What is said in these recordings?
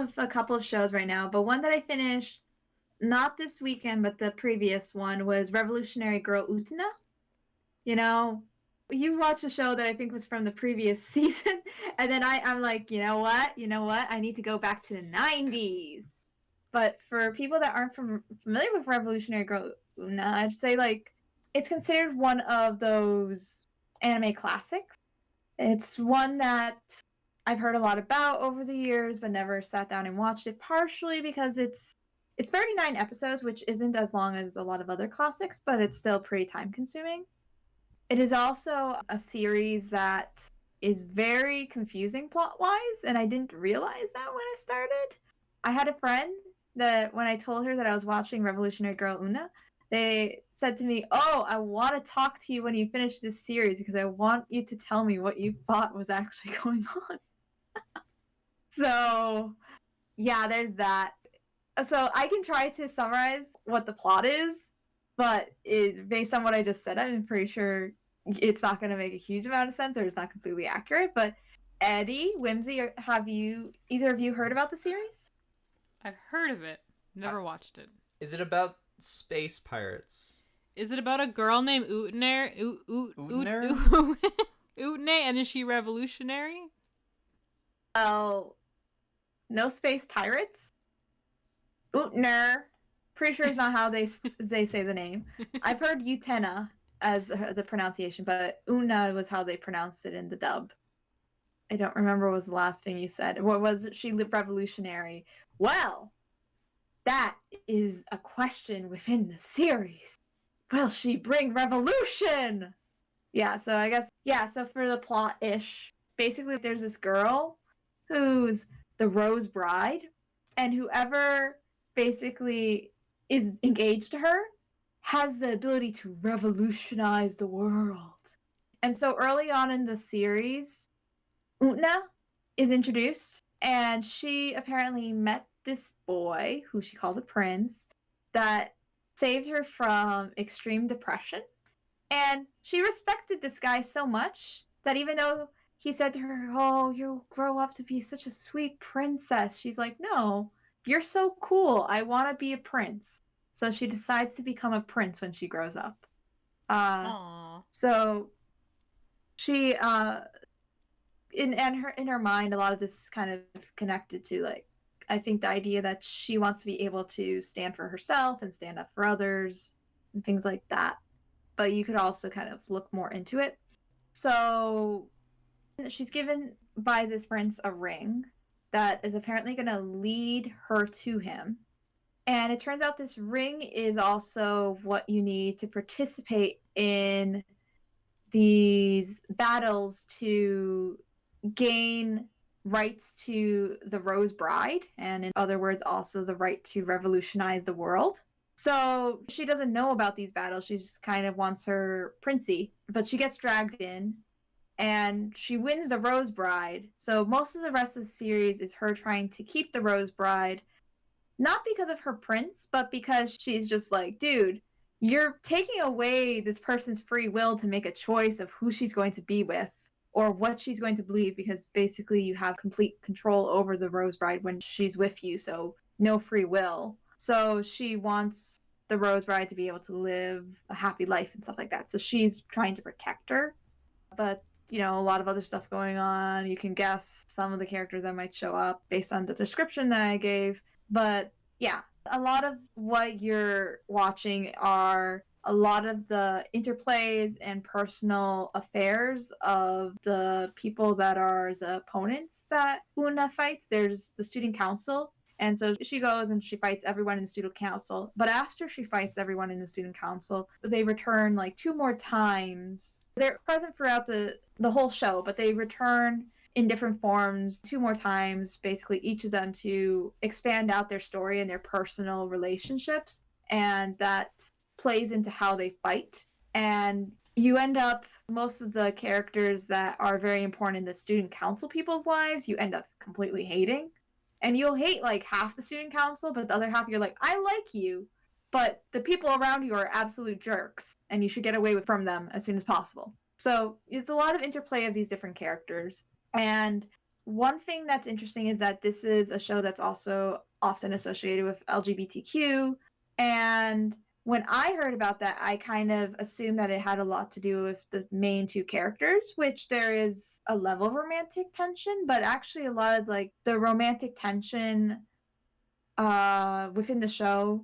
of a couple of shows right now, but one that I finished not this weekend, but the previous one was Revolutionary Girl Utena. You know, you watched a show that I think was from the previous season, and then I'm like, you know what? I need to go back to the 90s. But for people that aren't familiar with Revolutionary Girl Utena, I'd say like it's considered one of those anime classics. It's one that I've heard a lot about over the years, but never sat down and watched it, partially because it's 39 episodes, which isn't as long as a lot of other classics, but it's still pretty time consuming. It is also a series that is very confusing plot wise, and I didn't realize that when I started. I had a friend that when I told her that I was watching Revolutionary Girl Una, they said to me, "Oh, I want to talk to you when you finish this series because I want you to tell me what you thought was actually going on." So, yeah, there's that. So I can try to summarize what the plot is, but based on what I just said, I'm pretty sure it's not going to make a huge amount of sense or it's not completely accurate. But Eddie, Whimsy, have either of you heard about the series? I've heard of it. Never watched it. Is it about space pirates? Is it about a girl named Utner? Utner? Utne, and is she revolutionary? Oh, no space pirates. Utner. Pretty sure it's not how they say the name. I've heard Utena as the pronunciation, but Una was how they pronounced it in the dub. I don't remember what was the last thing you said. What was she revolutionary? Well, that is a question within the series. Will she bring revolution? Yeah, so I guess, yeah, so for the plot-ish, basically there's this girl who's the Rose Bride, and whoever basically is engaged to her has the ability to revolutionize the world. And so early on in the series, Utna is introduced, and she apparently met this boy, who she calls a prince, that saved her from extreme depression. And she respected this guy so much that even though he said to her, "Oh, you'll grow up to be such a sweet princess," she's like, "No, you're so cool. I want to be a prince." So she decides to become a prince when she grows up. Aww. So she in her mind, a lot of this is kind of connected to, like, I think the idea that she wants to be able to stand for herself and stand up for others and things like that. But you could also kind of look more into it. So she's given by this prince a ring that is apparently going to lead her to him. And it turns out this ring is also what you need to participate in these battles to gain rights to the Rose Bride, and in other words, also the right to revolutionize the world. So she doesn't know about these battles. She just kind of wants her princey, but she gets dragged in and she wins the Rose Bride. So most of the rest of the series is her trying to keep the Rose Bride, not because of her prince, but because she's just like, dude, you're taking away this person's free will to make a choice of who she's going to be with or what she's going to believe, because basically you have complete control over the Rose Bride when she's with you, so no free will. So she wants the Rose Bride to be able to live a happy life and stuff like that. So she's trying to protect her. But, you know, a lot of other stuff going on. You can guess some of the characters that might show up based on the description that I gave. But yeah, a lot of what you're watching are a lot of the interplays and personal affairs of the people that are the opponents that Una fights. There's the student council. And so she goes and she fights everyone in the student council. But after she fights everyone in the student council, they return like 2 more times. They're present throughout the whole show, but they return in different forms 2 more times, basically each of them to expand out their story and their personal relationships. And that plays into how they fight. And you end up, most of the characters that are very important in the student council people's lives, you end up completely hating. And you'll hate like half the student council, but the other half you're like, I like you, but the people around you are absolute jerks, and you should get away from them as soon as possible. So it's a lot of interplay of these different characters. And one thing that's interesting is that this is a show that's also often associated with LGBTQ. And when I heard about that, I kind of assumed that it had a lot to do with the main two characters, which there is a level of romantic tension, but actually a lot of like the romantic tension within the show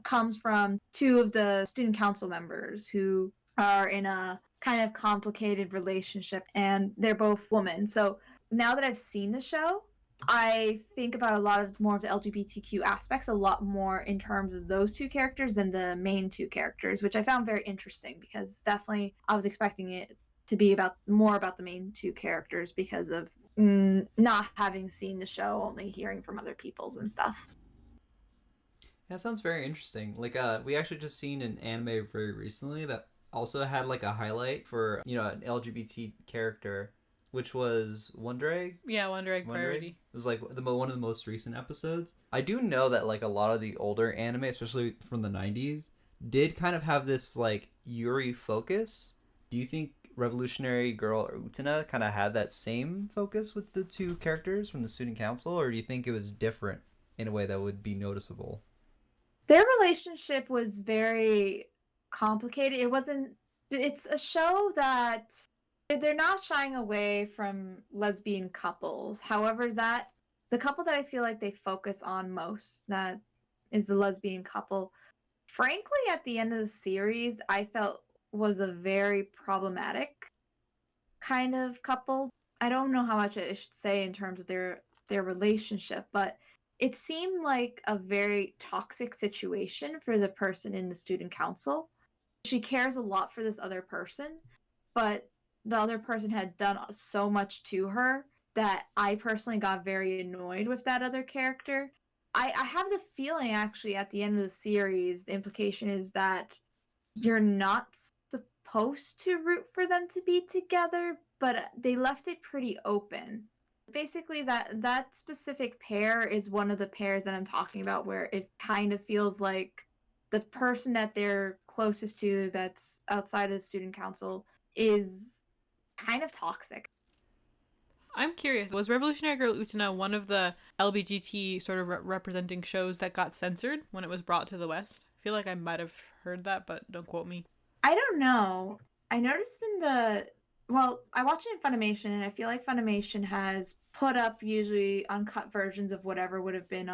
comes from two of the student council members who are in a kind of complicated relationship, and they're both women. So now that I've seen the show, I think about a lot of more of the LGBTQ aspects a lot more in terms of those two characters than the main two characters, which I found very interesting because definitely I was expecting it to be about more about the main two characters because of not having seen the show, only hearing from other people's and stuff. That sounds very interesting. Like, we actually just seen an anime very recently that also had like a highlight for an LGBT character, which was Wonder Egg. Yeah, Wonder Egg Wonder Priority. Egg. It was like one of the most recent episodes. I do know that like a lot of the older anime, especially from the '90s, did kind of have this like Yuri focus. Do you think Revolutionary Girl Utena kind of had that same focus with the two characters from the student council, or do you think it was different in a way that would be noticeable? Their relationship was very complicated. It's a show that they're not shying away from lesbian couples. However, that the couple that I feel like they focus on most, that is the lesbian couple, frankly, at the end of the series, I felt was a very problematic kind of couple. I don't know how much I should say in terms of their relationship, but it seemed like a very toxic situation for the person in the student council. She cares a lot for this other person, but the other person had done so much to her that I personally got very annoyed with that other character. I have the feeling actually at the end of the series, the implication is that you're not supposed to root for them to be together, but they left it pretty open. Basically, that specific pair is one of the pairs that I'm talking about, where it kind of feels like the person that they're closest to, that's outside of the student council, is kind of toxic. I'm curious, was Revolutionary Girl Utena one of the LGBT sort of representing shows that got censored when it was brought to the West? I feel like I might have heard that, but don't quote me. I don't know. I noticed I watch it in Funimation, and I feel like Funimation has put up usually uncut versions of whatever would have been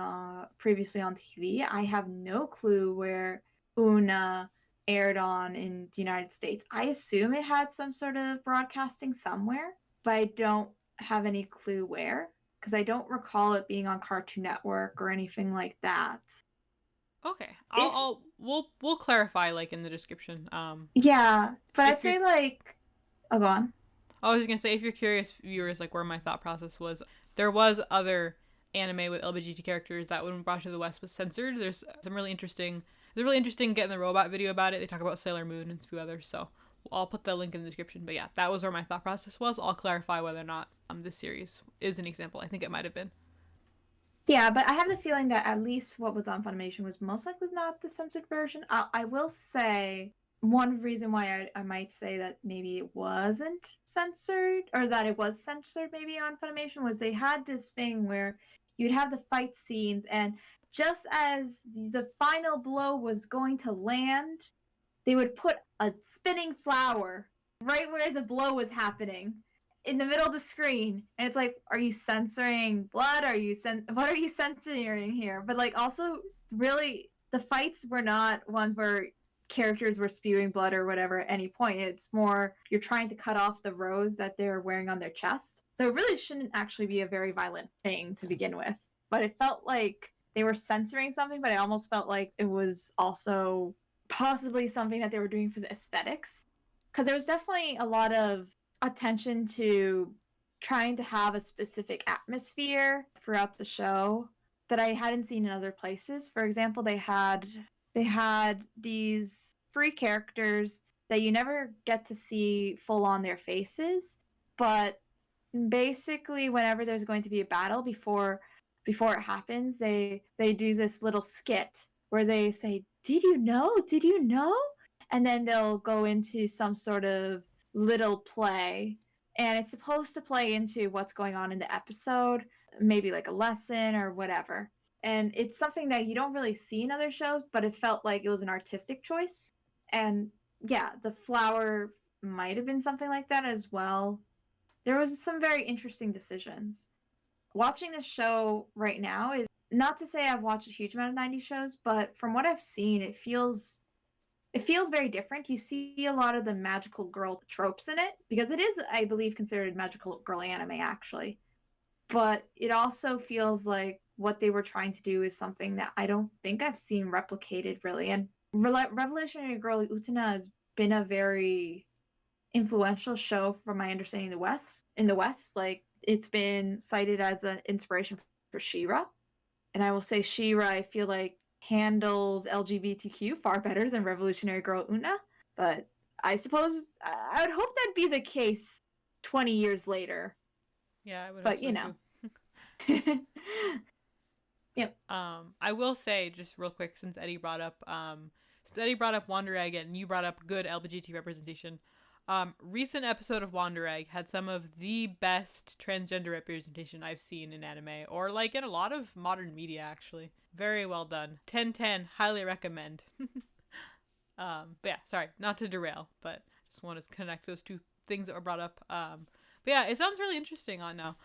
previously on TV. I have no clue where Una aired on in the United States. I assume it had some sort of broadcasting somewhere, but I don't have any clue where because I don't recall it being on Cartoon Network or anything like that. Okay, we'll clarify like in the description. Yeah, but I'd If you're, say like, oh, go on. I was just gonna say, if you're curious, viewers, like where my thought process was, there was other anime with LGBT characters that when brought to the West was censored. There's some really interesting. There's a really interesting Get in the Robot video about it. They talk about Sailor Moon and a few others. So I'll put the link in the description. But yeah, that was where my thought process was. I'll clarify whether or not this series is an example. I think it might have been. Yeah, but I have the feeling that at least what was on Funimation was most likely not the censored version. I will say one reason why I might say that maybe it wasn't censored, or that it was censored maybe on Funimation, was they had this thing where you'd have the fight scenes, and just as the final blow was going to land, they would put a spinning flower right where the blow was happening in the middle of the screen, and it's like, are you censoring blood? What are you censoring here? But like, also, really, the fights were not ones where characters were spewing blood or whatever at any point. It's more you're trying to cut off the rose that they're wearing on their chest. So it really shouldn't actually be a very violent thing to begin with. But it felt like they were censoring something, but I almost felt like it was also possibly something that they were doing for the aesthetics. Because there was definitely a lot of attention to trying to have a specific atmosphere throughout the show that I hadn't seen in other places. For example, they had these free characters that you never get to see full on their faces, but basically whenever there's going to be a battle before it happens, they do this little skit where they say, "Did you know? Did you know?" And then they'll go into some sort of little play and it's supposed to play into what's going on in the episode, maybe like a lesson or whatever. And it's something that you don't really see in other shows, but it felt like it was an artistic choice. And yeah, the flower might have been something like that as well. There was some very interesting decisions. Watching this show right now is not to say I've watched a huge amount of 90s shows, but from what I've seen, it feels very different. You see a lot of the magical girl tropes in it because it is, I believe, considered magical girl anime actually. But it also feels like what they were trying to do is something that I don't think I've seen replicated really. And Revolutionary Girl Utena has been a very influential show from my understanding in the West. Like it's been cited as an inspiration for She-Ra. And I will say She-Ra, I feel like handles LGBTQ far better than Revolutionary Girl Una. But I suppose I would hope that'd be the case 20 years later. Yeah, I would hope But so too. Yep. I will say just real quick since Eddie brought up Wander Egg and you brought up good LGBT representation. Recent episode of Wander Egg had some of the best transgender representation I've seen in anime or like in a lot of modern media actually. Very well done. 10/10, highly recommend. But yeah, sorry, not to derail, but just want to connect those two things that were brought up. But yeah, it sounds really interesting on now.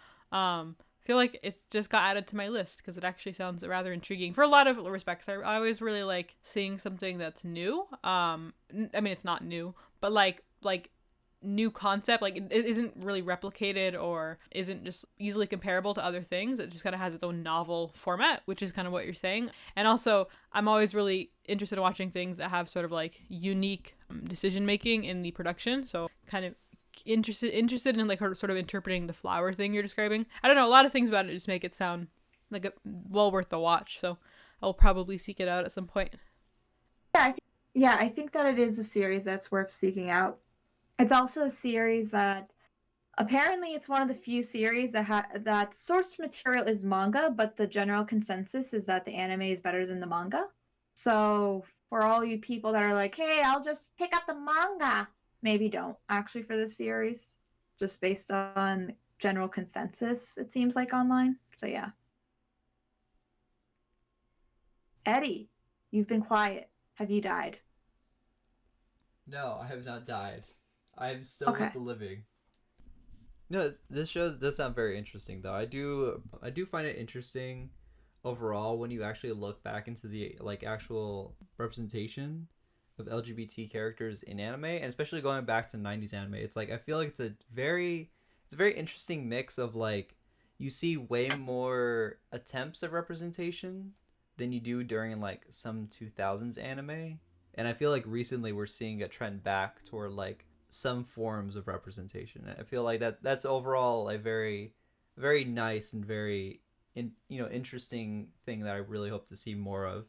Feel like it's just got added to my list because it actually sounds rather intriguing for a lot of respects. I always really like seeing something that's new. I mean, it's not new, but like new concept, like it isn't really replicated or isn't just easily comparable to other things. It just kind of has its own novel format, which is kind of what you're saying. And also I'm always really interested in watching things that have sort of like unique decision making in the production, so kind of interested in like sort of interpreting the flower thing you're describing. I don't know, a lot of things about it just make it sound like well worth the watch, so I'll probably seek it out at some point. Yeah, I think that it is a series that's worth seeking out. It's also a series that apparently it's one of the few series that source material is manga, but the general consensus is that the anime is better than the manga. So for all you people that are like, hey, I'll just pick up the manga, maybe don't actually for this series, just based on general consensus, it seems like online. So yeah. Eddie, you've been quiet. Have you died? No, I have not died. I am still Okay. with the living. No, this show does sound very interesting, though. I do find it interesting overall when you actually look back into the like actual representation of LGBT characters in anime, and especially going back to 90s anime. It's like I feel like it's a very interesting mix of like you see way more attempts at representation than you do during like some 2000s anime. And I feel like recently we're seeing a trend back toward like some forms of representation. I feel like that's overall a very nice and very interesting thing that I really hope to see more of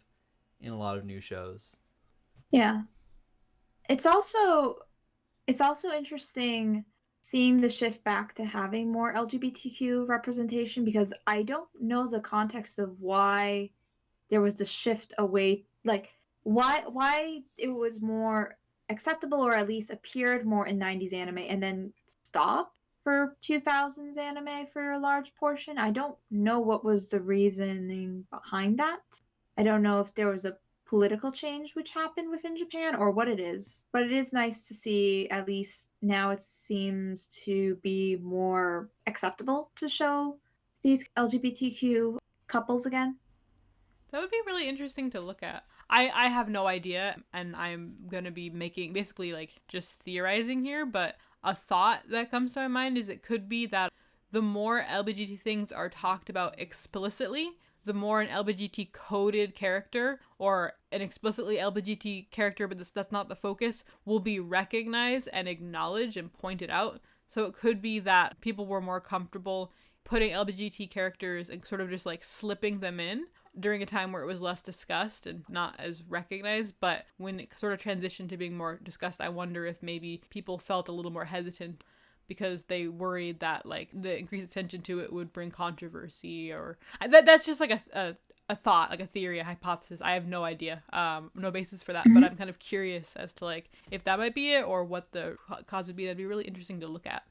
in a lot of new shows. Yeah. It's also interesting seeing the shift back to having more LGBTQ representation because I don't know the context of why there was the shift away, like why it was more acceptable or at least appeared more in 90s anime and then stopped for 2000s anime for a large portion. I don't know what was the reasoning behind that. I don't know if there was a political change which happened within Japan or what it is. But it is nice to see at least now it seems to be more acceptable to show these LGBTQ couples again. That would be really interesting to look at. I have no idea, and I'm gonna be making basically like just theorizing here, but a thought that comes to my mind is it could be that the more LGBT things are talked about explicitly, the more an LGBT coded character or an explicitly LGBT character, but that's not the focus, will be recognized and acknowledged and pointed out. So it could be that people were more comfortable putting LGBT characters and sort of just like slipping them in during a time where it was less discussed and not as recognized. But when it sort of transitioned to being more discussed, I wonder if maybe people felt a little more hesitant because they worried that like the increased attention to it would bring controversy or that's just like a thought, like a theory, a hypothesis. I have no idea, no basis for that, but I'm kind of curious as to like if that might be it or what the cause would be. That'd be really interesting to look at.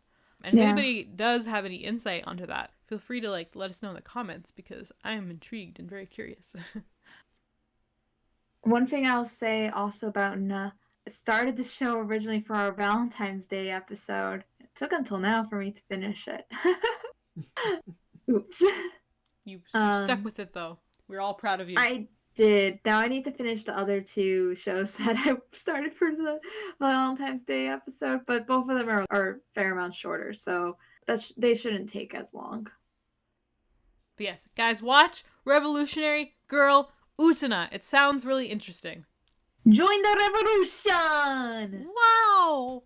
And if Yeah. anybody does have any insight onto that, feel free to like let us know in the comments because I am intrigued and very curious. One thing I'll say also about I started the show originally for our Valentine's Day episode. It took until now for me to finish it. Oops. You stuck with it though. We're all proud of you. I did. Now I need to finish the other two shows that I started for the Valentine's Day episode, but both of them are a fair amount shorter, so they shouldn't take as long. But yes, guys, watch Revolutionary Girl Utena. It sounds really interesting. Join the revolution! Wow!